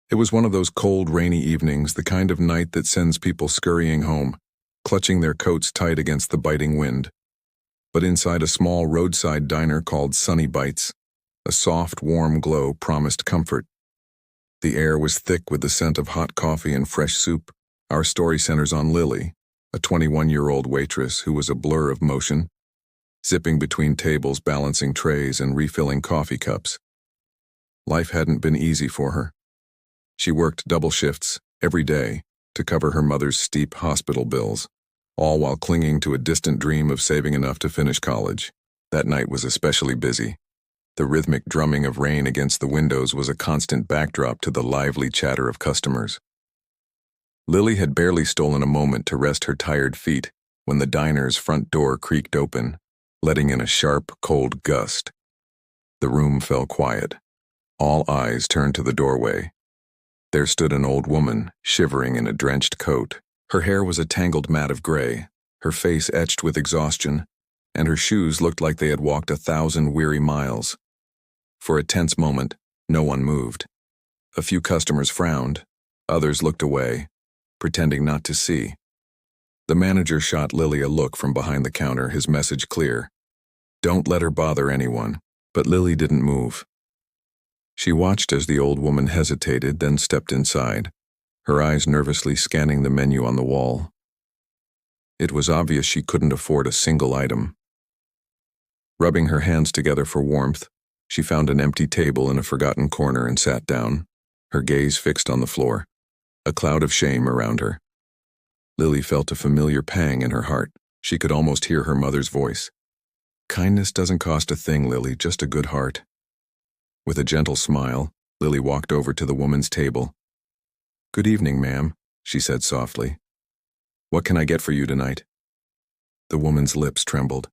It was one of those cold, rainy evenings, the kind of night that sends people scurrying home, clutching their coats tight against the biting wind. But inside a small roadside diner called Sunny Bites, a soft, warm glow promised comfort. The air was thick with the scent of hot coffee and fresh soup. Our story centers on Lily, a 21-year-old waitress who was a blur of motion, zipping between tables, balancing trays, and refilling coffee cups. Life hadn't been easy for her. She worked double shifts every day to cover her mother's steep hospital bills, all while clinging to a distant dream of saving enough to finish college. That night was especially busy. The rhythmic drumming of rain against the windows was a constant backdrop to the lively chatter of customers. Lily had barely stolen a moment to rest her tired feet when the diner's front door creaked open, letting in a sharp, cold gust. The room fell quiet. All eyes turned to the doorway. There stood an old woman, shivering in a drenched coat. Her hair was a tangled mat of gray, her face etched with exhaustion, and her shoes looked like they had walked 1,000 weary miles. For a tense moment, no one moved. A few customers frowned, others looked away, pretending not to see. The manager shot Lily a look from behind the counter, his message clear. Don't let her bother anyone. But Lily didn't move. She watched as the old woman hesitated, then stepped inside, her eyes nervously scanning the menu on the wall. It was obvious she couldn't afford a single item. Rubbing her hands together for warmth, she found an empty table in a forgotten corner and sat down, her gaze fixed on the floor, a cloud of shame around her. Lily felt a familiar pang in her heart. She could almost hear her mother's voice. Kindness doesn't cost a thing, Lily, just a good heart. With a gentle smile, Lily walked over to the woman's table. Good evening, ma'am, she said softly. What can I get for you tonight? The woman's lips trembled.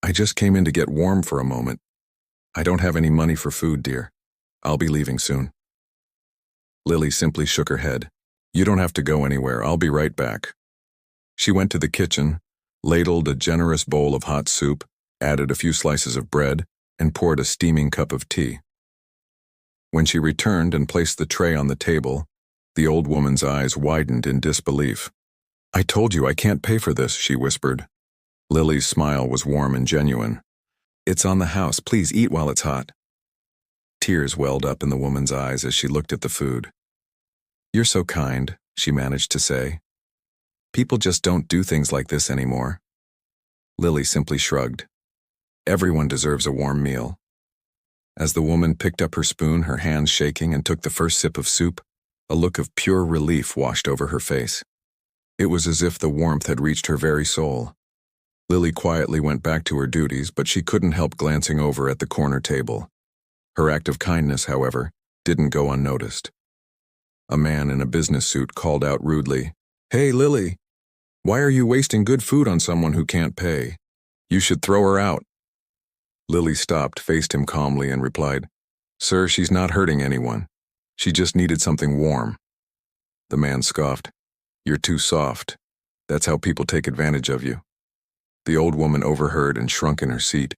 I just came in to get warm for a moment. I don't have any money for food, dear. I'll be leaving soon. Lily simply shook her head. You don't have to go anywhere. I'll be right back. She went to the kitchen, ladled a generous bowl of hot soup, added a few slices of bread, and poured a steaming cup of tea. When she returned and placed the tray on the table, the old woman's eyes widened in disbelief. I told you I can't pay for this, she whispered. Lily's smile was warm and genuine. It's on the house. Please eat while it's hot. Tears welled up in the woman's eyes as she looked at the food. You're so kind, she managed to say. People just don't do things like this anymore. Lily simply shrugged. Everyone deserves a warm meal. As the woman picked up her spoon, her hands shaking, and took the first sip of soup, a look of pure relief washed over her face. It was as if the warmth had reached her very soul. Lily quietly went back to her duties, but she couldn't help glancing over at the corner table. Her act of kindness, however, didn't go unnoticed. A man in a business suit called out rudely, Hey, Lily, why are you wasting good food on someone who can't pay? You should throw her out. Lily stopped, faced him calmly, and replied, Sir, she's not hurting anyone. She just needed something warm. The man scoffed. You're too soft. That's how people take advantage of you. The old woman overheard and shrunk in her seat,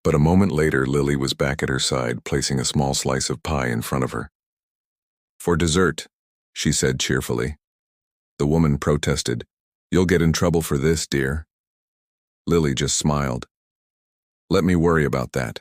but a moment later Lily was back at her side, placing a small slice of pie in front of her. For dessert, she said cheerfully. The woman protested. You'll get in trouble for this, dear. Lily just smiled. Let me worry about that.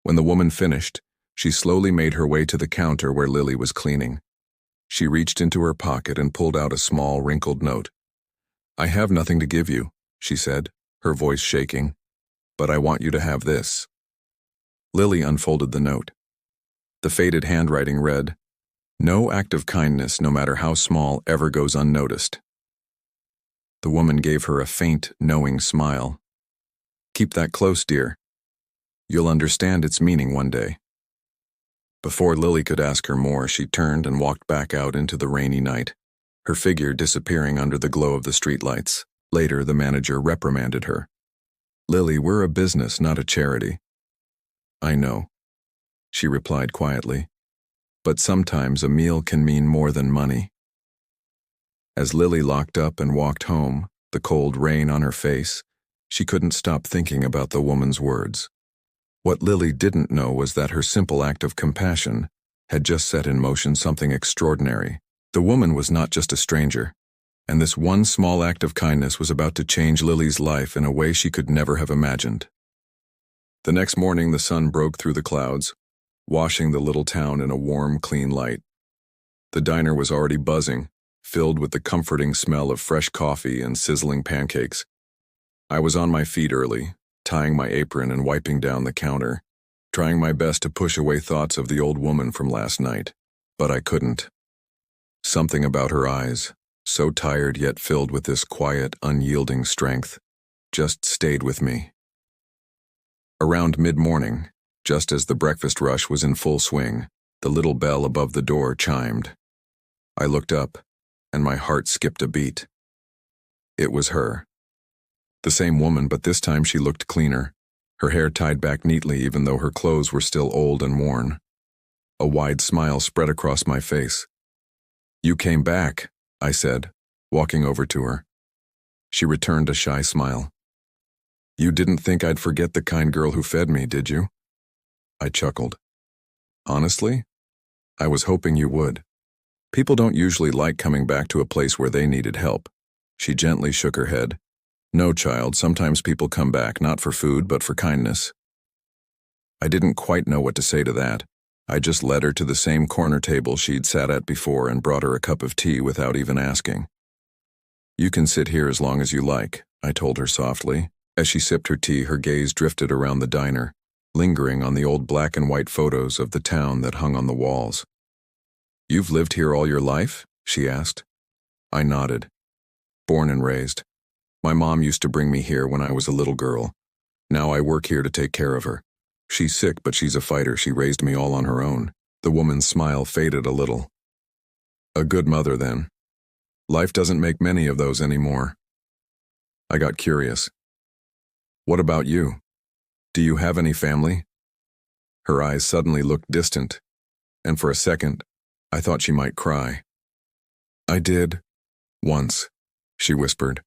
When the woman finished, she slowly made her way to the counter where Lily was cleaning. She reached into her pocket and pulled out a small, wrinkled note. I have nothing to give you, she said, her voice shaking, but I want you to have this. Lily unfolded the note. The faded handwriting read, No act of kindness, no matter how small, ever goes unnoticed. The woman gave her a faint, knowing smile. Keep that close, dear. You'll understand its meaning one day. Before Lily could ask her more, she turned and walked back out into the rainy night, her figure disappearing under the glow of the streetlights. Later, the manager reprimanded her. Lily, we're a business, not a charity. I know, she replied quietly. But sometimes a meal can mean more than money. As Lily locked up and walked home, the cold rain on her face, she couldn't stop thinking about the woman's words. What Lily didn't know was that her simple act of compassion had just set in motion something extraordinary. The woman was not just a stranger, and this one small act of kindness was about to change Lily's life in a way she could never have imagined. The next morning, the sun broke through the clouds, washing the little town in a warm, clean light. The diner was already buzzing, filled with the comforting smell of fresh coffee and sizzling pancakes. I was on my feet early, tying my apron and wiping down the counter, trying my best to push away thoughts of the old woman from last night, but I couldn't. Something about her eyes, so tired yet filled with this quiet, unyielding strength, just stayed with me. Around mid-morning, just as the breakfast rush was in full swing, the little bell above the door chimed. I looked up, and my heart skipped a beat. It was her. The same woman, but this time she looked cleaner, her hair tied back neatly even though her clothes were still old and worn. A wide smile spread across my face. "You came back," I said, walking over to her. She returned a shy smile. "You didn't think I'd forget the kind girl who fed me, did you?" I chuckled. "Honestly, I was hoping you would. People don't usually like coming back to a place where they needed help." She gently shook her head. "No, child, sometimes people come back not for food but for kindness." I didn't quite know what to say to that. I just led her to the same corner table she'd sat at before and brought her a cup of tea without even asking. "You can sit here as long as you like," I told her softly. As she sipped her tea, her gaze drifted around the diner, lingering on the old black and white photos of the town that hung on the walls. "You've lived here all your life?" she asked. I nodded. "Born and raised. My mom used to bring me here when I was a little girl. Now I work here to take care of her. She's sick, but she's a fighter. She raised me all on her own." The woman's smile faded a little. "A good mother, then. Life doesn't make many of those anymore." I got curious. "What about you? Do you have any family?" Her eyes suddenly looked distant, and for a second, I thought she might cry. "I did, once," she whispered.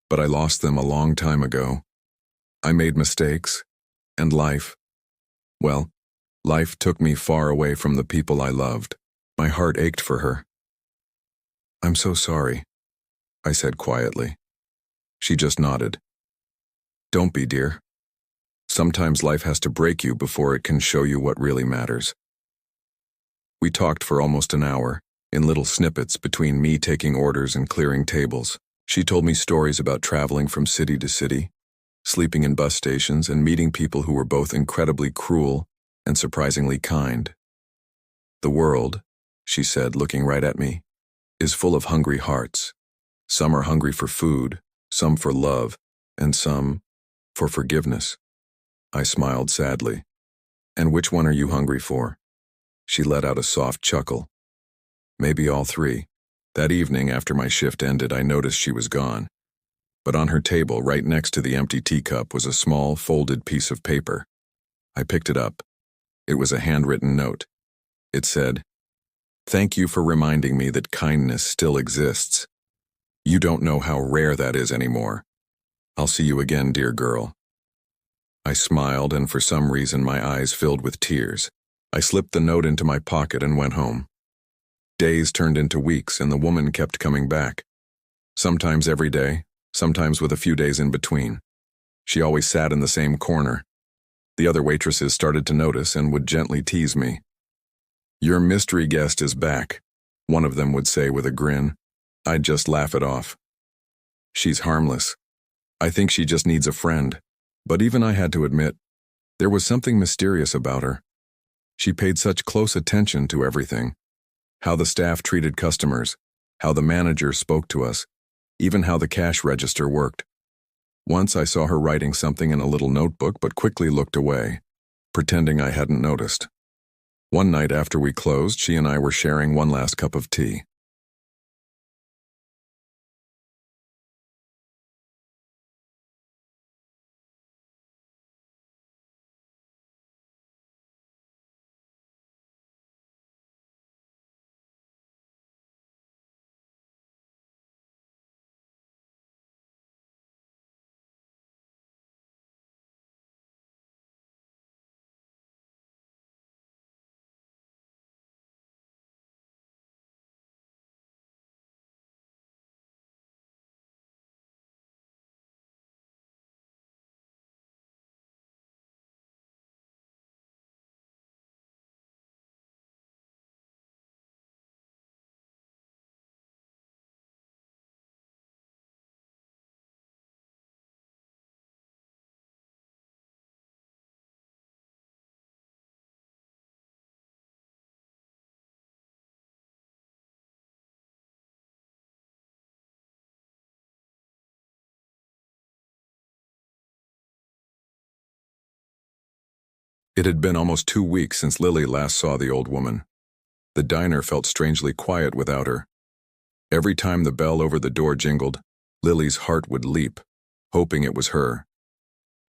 "But I lost them a long time ago. I made mistakes, and life took me far away from the people I loved." My heart ached for her. "I'm so sorry," I said quietly. She just nodded. "Don't be, dear. Sometimes life has to break you before it can show you what really matters." We talked for almost an hour, in little snippets between me taking orders and clearing tables. She told me stories about traveling from city to city, sleeping in bus stations, and meeting people who were both incredibly cruel and surprisingly kind. "The world," she said, looking right at me, "is full of hungry hearts. Some are hungry for food, some for love, and some for forgiveness." I smiled sadly. "And which one are you hungry for?" She let out a soft chuckle. "Maybe all three." That evening, after my shift ended, I noticed she was gone. But on her table, right next to the empty teacup, was a small, folded piece of paper. I picked it up. It was a handwritten note. It said, "Thank you for reminding me that kindness still exists. You don't know how rare that is anymore. I'll see you again, dear girl." I smiled, and for some reason my eyes filled with tears. I slipped the note into my pocket and went home. Days turned into weeks, and the woman kept coming back. Sometimes every day, sometimes with a few days in between. She always sat in the same corner. The other waitresses started to notice and would gently tease me. "Your mystery guest is back," one of them would say with a grin. I'd just laugh it off. "She's harmless. I think she just needs a friend." But even I had to admit, there was something mysterious about her. She paid such close attention to everything. How the staff treated customers, how the manager spoke to us, even how the cash register worked. Once I saw her writing something in a little notebook but quickly looked away, pretending I hadn't noticed. One night after we closed, she and I were sharing one last cup of tea. It had been almost 2 weeks since Lily last saw the old woman. The diner felt strangely quiet without her. Every time the bell over the door jingled, Lily's heart would leap, hoping it was her.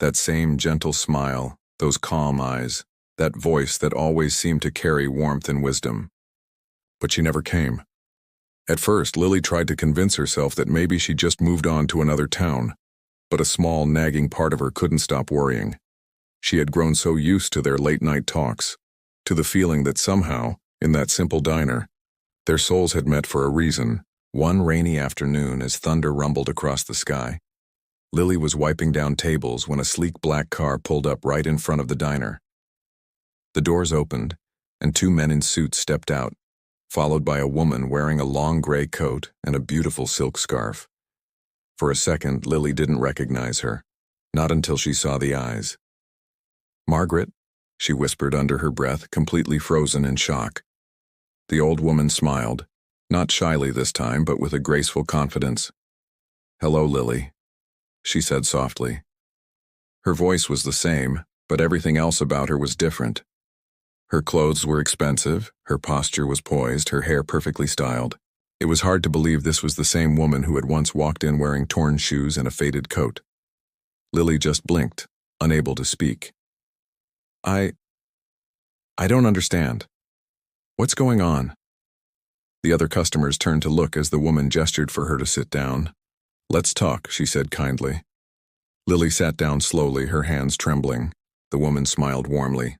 That same gentle smile, those calm eyes, that voice that always seemed to carry warmth and wisdom. But she never came. At first, Lily tried to convince herself that maybe she just moved on to another town, but a small, nagging part of her couldn't stop worrying. She had grown so used to their late-night talks, to the feeling that somehow, in that simple diner, their souls had met for a reason. One rainy afternoon, as thunder rumbled across the sky, Lily was wiping down tables when a sleek black car pulled up right in front of the diner. The doors opened, and 2 men in suits stepped out, followed by a woman wearing a long gray coat and a beautiful silk scarf. For a second, Lily didn't recognize her, not until she saw the eyes. "Margaret," she whispered under her breath, completely frozen in shock. The old woman smiled, not shyly this time, but with a graceful confidence. "Hello, Lily," she said softly. Her voice was the same, but everything else about her was different. Her clothes were expensive, her posture was poised, her hair perfectly styled. It was hard to believe this was the same woman who had once walked in wearing torn shoes and a faded coat. Lily just blinked, unable to speak. I don't understand. What's going on?" The other customers turned to look as the woman gestured for her to sit down. "Let's talk," she said kindly. Lily sat down slowly, her hands trembling. The woman smiled warmly.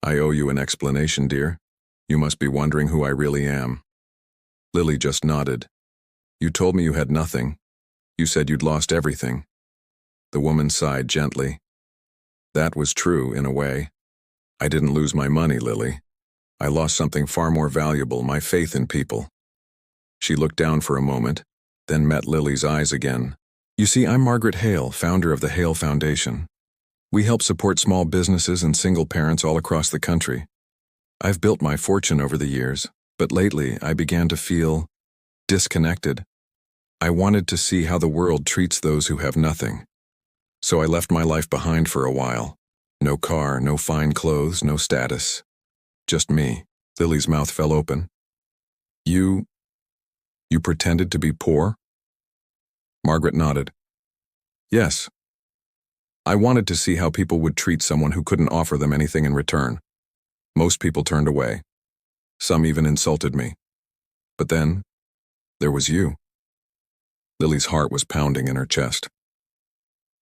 "I owe you an explanation, dear. You must be wondering who I really am." Lily just nodded. "You told me you had nothing. You said you'd lost everything." The woman sighed gently. "That was true, in a way. I didn't lose my money, Lily. I lost something far more valuable, my faith in people." She looked down for a moment, then met Lily's eyes again. "You see, I'm Margaret Hale, founder of the Hale Foundation. We help support small businesses and single parents all across the country. I've built my fortune over the years, but lately I began to feel disconnected. I wanted to see how the world treats those who have nothing. So I left my life behind for a while. No car, no fine clothes, no status. Just me." Lily's mouth fell open. You pretended to be poor?" Margaret nodded. "Yes. I wanted to see how people would treat someone who couldn't offer them anything in return. Most people turned away. Some even insulted me. But then, there was you." Lily's heart was pounding in her chest.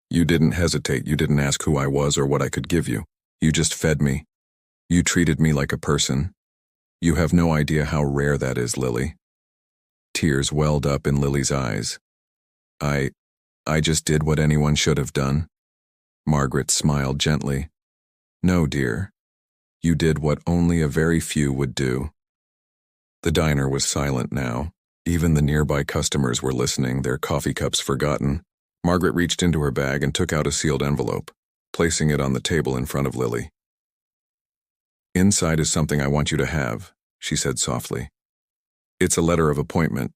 "You didn't hesitate, you didn't ask who I was or what I could give you. You just fed me. You treated me like a person. You have no idea how rare that is, Lily." Tears welled up in Lily's eyes. I just did what anyone should have done." Margaret smiled gently. "No, dear. You did what only a very few would do." The diner was silent now. Even the nearby customers were listening, their coffee cups forgotten. Margaret reached into her bag and took out a sealed envelope, placing it on the table in front of Lily. "Inside is something I want you to have," she said softly. "It's a letter of appointment.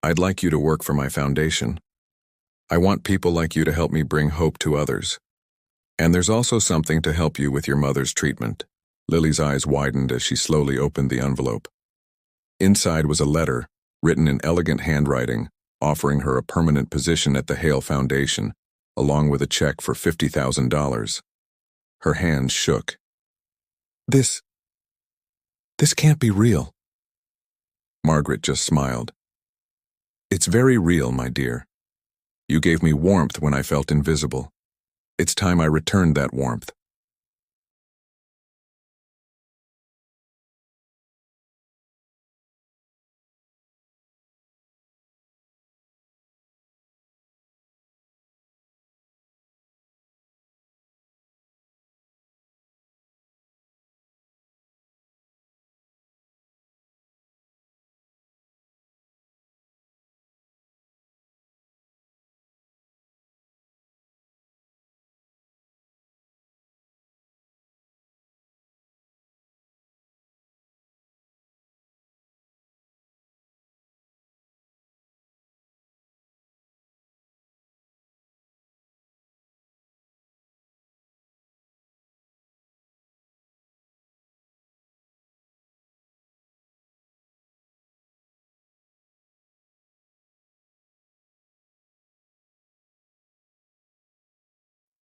I'd like you to work for my foundation. I want people like you to help me bring hope to others. And there's also something to help you with your mother's treatment." Lily's eyes widened as she slowly opened the envelope. Inside was a letter, written in elegant handwriting, offering her a permanent position at the Hale Foundation, along with a check for $50,000. Her hands shook. This can't be real." Margaret just smiled. "It's very real, my dear. You gave me warmth when I felt invisible. It's time I returned that warmth."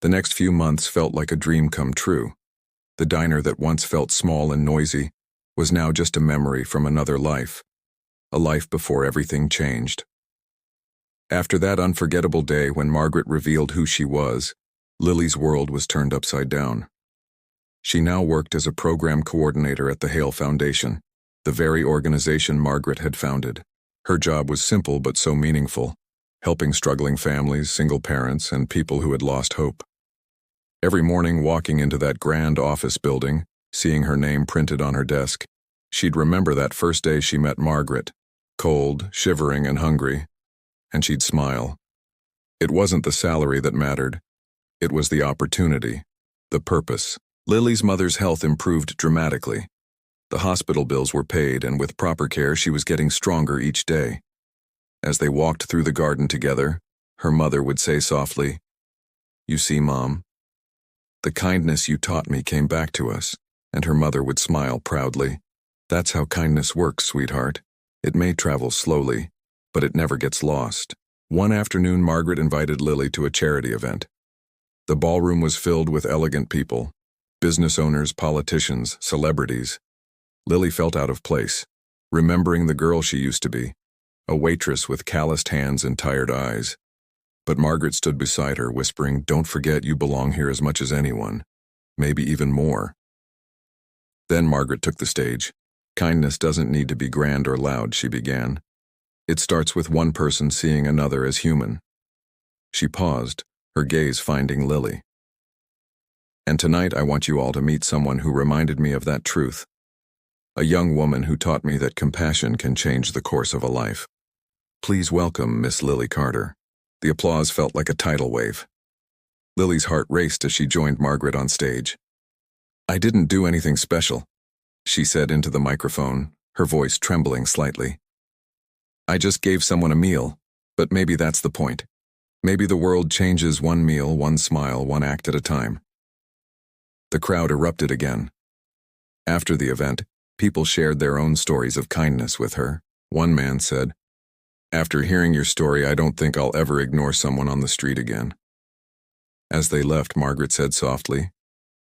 The next few months felt like a dream come true. The diner that once felt small and noisy was now just a memory from another life, a life before everything changed. After that unforgettable day when Margaret revealed who she was, Lily's world was turned upside down. She now worked as a program coordinator at the Hale Foundation, the very organization Margaret had founded. Her job was simple but so meaningful, helping struggling families, single parents, and people who had lost hope. Every morning walking into that grand office building, seeing her name printed on her desk, she'd remember that first day she met Margaret, cold, shivering, and hungry, and she'd smile. It wasn't the salary that mattered. It was the opportunity, the purpose. Lily's mother's health improved dramatically. The hospital bills were paid, and with proper care, she was getting stronger each day. As they walked through the garden together, her mother would say softly, "You see, Mom, the kindness you taught me came back to us," and her mother would smile proudly. "That's how kindness works, sweetheart. It may travel slowly, but it never gets lost." One afternoon, Margaret invited Lily to a charity event. The ballroom was filled with elegant people, business owners, politicians, celebrities. Lily felt out of place, remembering the girl she used to be, a waitress with calloused hands and tired eyes. But Margaret stood beside her, whispering, "Don't forget you belong here as much as anyone, maybe even more." Then Margaret took the stage. "Kindness doesn't need to be grand or loud," she began. "It starts with one person seeing another as human." She paused, her gaze finding Lily. "And tonight I want you all to meet someone who reminded me of that truth. A young woman who taught me that compassion can change the course of a life. Please welcome Miss Lily Carter." The applause felt like a tidal wave. Lily's heart raced as she joined Margaret on stage. "I didn't do anything special," she said into the microphone, her voice trembling slightly. "I just gave someone a meal, but maybe that's the point. Maybe the world changes one meal, one smile, one act at a time." The crowd erupted again. After the event, people shared their own stories of kindness with her. One man said, "After hearing your story, I don't think I'll ever ignore someone on the street again." As they left, Margaret said softly,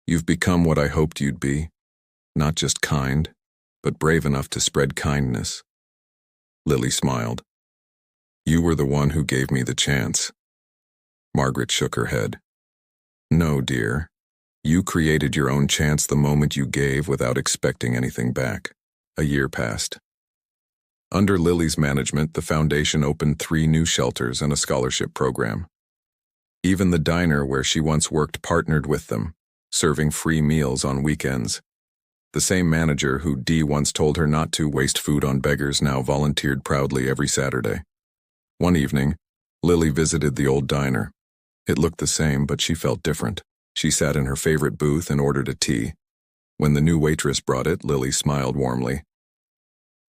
"You've become what I hoped you'd be, not just kind, but brave enough to spread kindness." Lily smiled. "You were the one who gave me the chance." Margaret shook her head. "No, dear. You created your own chance the moment you gave without expecting anything back." A year passed. Under Lily's management, the foundation opened 3 new shelters and a scholarship program. Even the diner where she once worked partnered with them, serving free meals on weekends. The same manager who Dee once told her not to waste food on beggars now volunteered proudly every Saturday. One evening, Lily visited the old diner. It looked the same, but she felt different. She sat in her favorite booth and ordered a tea. When the new waitress brought it, Lily smiled warmly.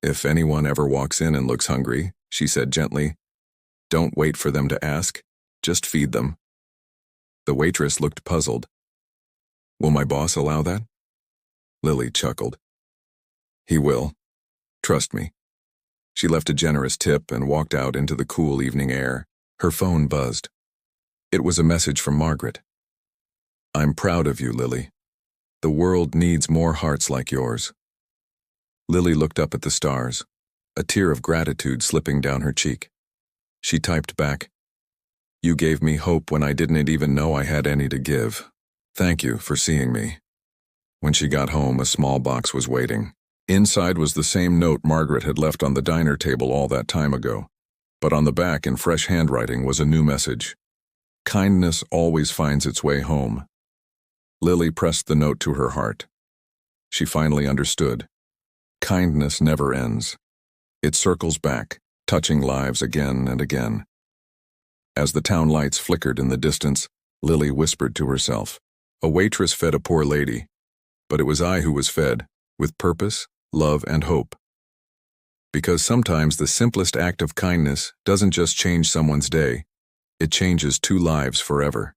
"If anyone ever walks in and looks hungry," she said gently, "don't wait for them to ask, just feed them." The waitress looked puzzled. "Will my boss allow that?" Lily chuckled. "He will. Trust me." She left a generous tip and walked out into the cool evening air. Her phone buzzed. It was a message from Margaret. "I'm proud of you, Lily. The world needs more hearts like yours." Lily looked up at the stars, a tear of gratitude slipping down her cheek. She typed back, "You gave me hope when I didn't even know I had any to give. Thank you for seeing me." When she got home, a small box was waiting. Inside was the same note Margaret had left on the diner table all that time ago. But on the back, in fresh handwriting, was a new message. "Kindness always finds its way home." Lily pressed the note to her heart. She finally understood. Kindness never ends. It circles back, touching lives again and again. As the town lights flickered in the distance, Lily whispered to herself, "A waitress fed a poor lady, but it was I who was fed, with purpose, love, and hope." Because sometimes the simplest act of kindness doesn't just change someone's day, it changes 2 lives forever.